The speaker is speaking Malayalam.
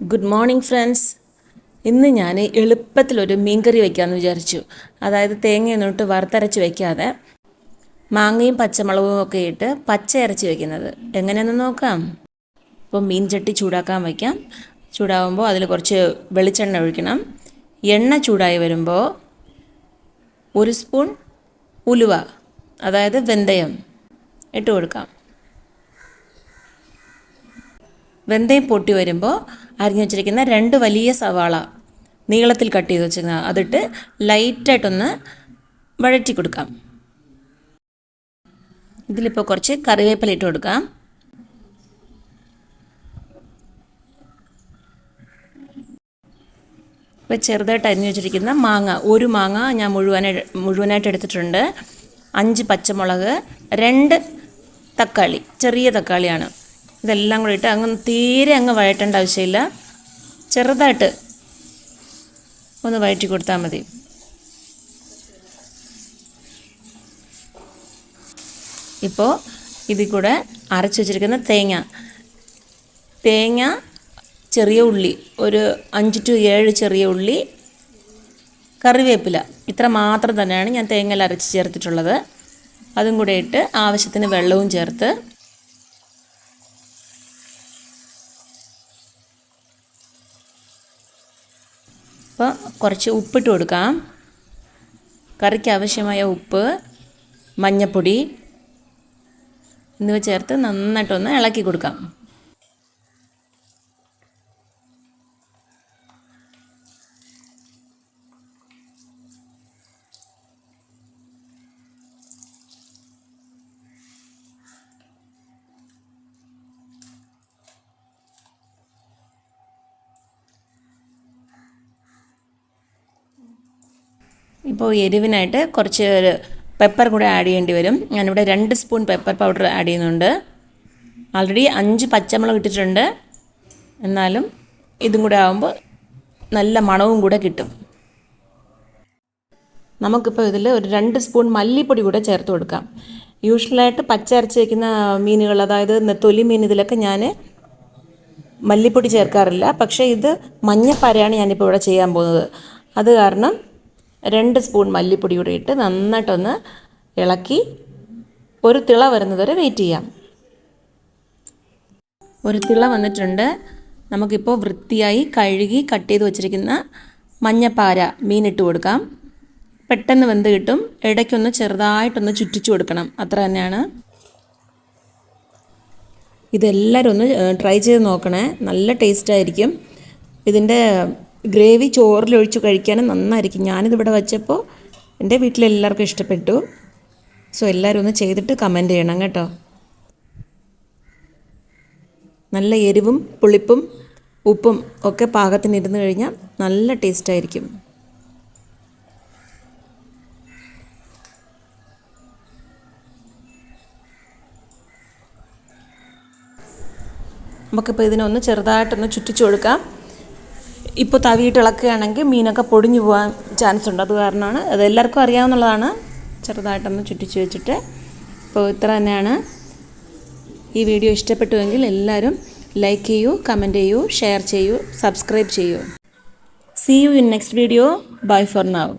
Good morning friends. ഇന്ന് ഞാൻ എളുപ്പത്തിലൊരു മീൻകറി വയ്ക്കാമെന്ന് വിചാരിച്ചു. അതായത് തേങ്ങയൊന്നും ഇട്ട് വറുത്തരച്ച് വയ്ക്കാതെ മാങ്ങയും പച്ചമുളകും ഒക്കെ ഇട്ട് പച്ച അരച്ച് വയ്ക്കുന്നത് എങ്ങനെയെന്ന് നോക്കാം. ഇപ്പോൾ മീൻ ചട്ടി ചൂടാക്കാൻ വയ്ക്കാം. ചൂടാകുമ്പോൾ അതിൽ കുറച്ച് വെളിച്ചെണ്ണ ഒഴിക്കണം. എണ്ണ ചൂടായി വരുമ്പോൾ 1 സ്പൂൺ ഉലുവ, അതായത് വെന്തയം ഇട്ട് കൊടുക്കാം. വെന്തയം പൊട്ടി വരുമ്പോൾ അരിഞ്ഞു വച്ചിരിക്കുന്ന 2 വലിയ സവാള നീളത്തിൽ കട്ട് ചെയ്ത് വെച്ചിരുന്ന അതിട്ട് ലൈറ്റായിട്ടൊന്ന് വഴറ്റി കൊടുക്കാം. ഇതിലിപ്പോൾ കുറച്ച് കറിവേപ്പില ഇട്ട് കൊടുക്കാം. ഇപ്പോൾ ചെറുതായിട്ട് അരിഞ്ഞു വെച്ചിരിക്കുന്ന മാങ്ങ, 1 മാങ്ങ ഞാൻ മുഴുവനായിട്ട് എടുത്തിട്ടുണ്ട്. 5 പച്ചമുളക്, 2 തക്കാളി, ചെറിയ തക്കാളിയാണ്. ഇതെല്ലാം കൂടി ഇട്ട് തീരെ വഴറ്റേണ്ട ആവശ്യമില്ല. ചെറുതായിട്ട് ഒന്ന് വഴറ്റി കൊടുത്താൽ മതി. ഇപ്പോൾ ഇതിൽ കൂടെ അരച്ച് വെച്ചിരിക്കുന്ന തേങ്ങ, ചെറിയ ഉള്ളി, ഒരു 5 to 7 ചെറിയ ഉള്ളി, കറിവേപ്പില, ഇത്ര മാത്രം തന്നെയാണ് ഞാൻ തേങ്ങയിൽ അരച്ച് ചേർത്തിട്ടുള്ളത്. അതും കൂടെ ഇട്ട് ആവശ്യത്തിന് വെള്ളവും ചേർത്ത് അപ്പോൾ കുറച്ച് ഉപ്പിട്ട് കൊടുക്കാം. കറിക്ക് ആവശ്യമായ ഉപ്പ്, മഞ്ഞൾപ്പൊടി എന്നിവ ചേർത്ത് നന്നായിട്ടൊന്ന് ഇളക്കി കൊടുക്കാം. ഇപ്പോൾ എരിവിനായിട്ട് കുറച്ച് പെപ്പർ കൂടെ ആഡ് ചെയ്യേണ്ടി വരും. ഞാനിവിടെ 2 സ്പൂൺ പെപ്പർ പൗഡർ ആഡ് ചെയ്യുന്നുണ്ട്. ആൾറെഡി 5 പച്ചമുളക് ഇട്ടിട്ടുണ്ട്. എന്നാലും ഇതും കൂടെ ആകുമ്പോൾ നല്ല മണവും കൂടെ കിട്ടും. നമുക്കിപ്പോൾ ഇതിൽ ഒരു 2 സ്പൂൺ മല്ലിപ്പൊടി കൂടെ ചേർത്ത് കൊടുക്കാം. യൂഷ്വലായിട്ട് പച്ച അരച്ച് വയ്ക്കുന്ന മീനുകൾ, അതായത് നെത്തോലി മീൻ, ഇതിലൊക്കെ ഞാൻ മല്ലിപ്പൊടി ചേർക്കാറില്ല. പക്ഷേ ഇത് മഞ്ഞപ്പാരയാണ് ഞാനിപ്പോൾ ഇവിടെ ചെയ്യാൻ പോകുന്നത്. അത് കാരണം 2 സ്പൂൺ മല്ലിപ്പൊടി കൂടി ഇട്ട് നന്നായിട്ടൊന്ന് ഇളക്കി ഒരു തിള വരുന്നത് വരെ വെയിറ്റ് ചെയ്യാം. ഒരു തിള വന്നിട്ടുണ്ട്. നമുക്കിപ്പോൾ വൃത്തിയായി കഴുകി കട്ട് ചെയ്ത് വച്ചിരിക്കുന്ന മഞ്ഞപ്പാര മീനിട്ട് കൊടുക്കാം. പെട്ടെന്ന് വെന്ത് കിട്ടും. ഇടയ്ക്കൊന്ന് ചെറുതായിട്ടൊന്ന് ചുറ്റിച്ചു കൊടുക്കണം, അത്ര തന്നെയാണ്. ഇതെല്ലാവരും ഒന്ന് ട്രൈ ചെയ്ത് നോക്കണേ, നല്ല ടേസ്റ്റായിരിക്കും. ഇതിൻ്റെ ഗ്രേവി ചോറിലൊഴിച്ച് കഴിക്കാനും നന്നായിരിക്കും. ഞാനിതിവിടെ വെച്ചപ്പോൾ എൻ്റെ വീട്ടിലെല്ലാവർക്കും ഇഷ്ടപ്പെട്ടു. സോ എല്ലാവരും ഒന്ന് ചെയ്തിട്ട് കമൻറ്റ് ചെയ്യണം കേട്ടോ. നല്ല എരിവും പുളിപ്പും ഉപ്പും ഒക്കെ പാകത്തിന് ഇരുന്ന് കഴിഞ്ഞാൽ നല്ല ടേസ്റ്റായിരിക്കും. നമുക്കിപ്പോൾ ഇതിനൊന്ന് ചെറുതായിട്ടൊന്ന് ചുറ്റിച്ചു കൊടുക്കാം. ഇപ്പോൾ തവിയിട്ട് ഇളക്കുകയാണെങ്കിൽ മീനൊക്കെ പൊടിഞ്ഞു പോകാൻ ചാൻസ് ഉണ്ട്. അത് കാരണമാണ്, അത് എല്ലാവർക്കും അറിയാവുന്നതാണ്. ചെറുതായിട്ടൊന്ന് ചുറ്റിച്ച് വെച്ചിട്ട് ഇപ്പോൾ ഇത്ര തന്നെയാണ്. ഈ വീഡിയോ ഇഷ്ടപ്പെട്ടുവെങ്കിൽ എല്ലാവരും ലൈക്ക് ചെയ്യൂ, കമൻറ്റ് ചെയ്യൂ, ഷെയർ ചെയ്യൂ, സബ്സ്ക്രൈബ് ചെയ്യൂ. See you in next video. Bye for now.